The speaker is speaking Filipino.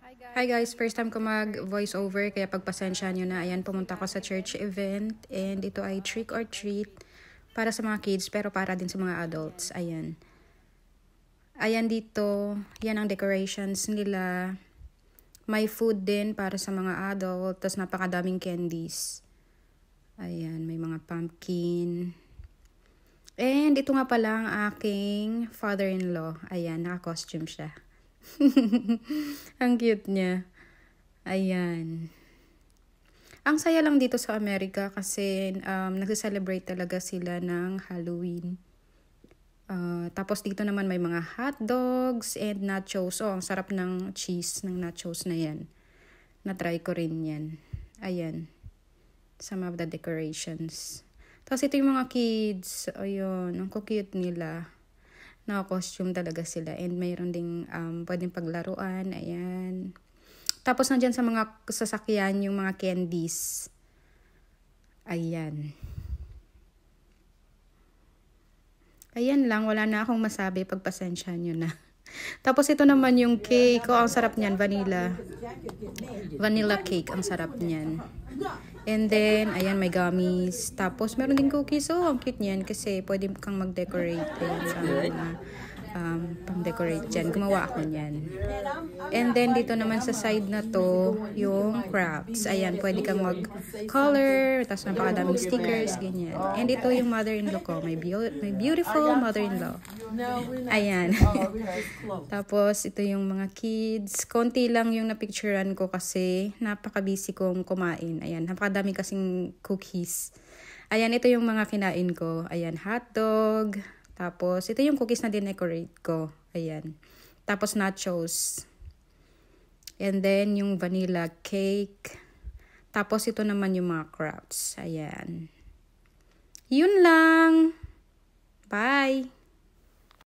Hi guys, first time ko mag voice over kaya pagpasensya nyo na. Ayan, pumunta ako sa church event and ito ay trick or treat para sa mga kids pero para din sa mga adults. Ayan. Ayan dito, yan ang decorations nila. May food din para sa mga adult, tapos napakadaming candies. Ayan, may mga pumpkin. And ito nga pala ang aking father-in-law. Ayan, naka-costume siya. Ang cute niya. Ayan. Ang saya lang dito sa Amerika kasi nagse-celebrate talaga sila ng Halloween. Tapos dito naman may mga hot dogs and nachos. Oh, ang sarap ng cheese ng nachos na yan. Na-try ko rin yan. Ayan. Some of the decorations. Tapos ito yung mga kids. Ayun, ang cute nila. Naka-costume talaga sila. And mayroon ding pwedeng paglaruan. Ayan. Tapos nandyan sa mga sasakyan yung mga candies. Ayan. Ayan lang. Wala na akong masabi. Pagpasensya nyo na. Tapos ito naman yung cake. Oh, ang sarap niyan. Vanilla. Vanilla cake. Ang sarap niyan. And then, ayan, may gummies. Tapos, meron din cookies. Oh, ang cute niyan kasi pwede kang mag-decorate. Ayan, sa mga pang-decorate dyan. Gumawa ako niyan. And then, dito naman sa side na to, yung crafts. Ayan, pwede kang mag-color. Tapos, napakadaming stickers, ganyan. And ito yung mother-in-law ko. My beautiful mother-in-law. Ayan. Tapos, ito yung mga kids. Konti lang yung napicturean ko kasi napaka-busy kong kumain. Ayan, napakadami kasing cookies. Ayan, ito yung mga kinain ko. Ayan, hotdog. Tapos, ito yung cookies na dinecorate ko. Ayan. Tapos, nachos. And then, yung vanilla cake. Tapos, ito naman yung mga crafts. Ayan. Yun lang. Bye!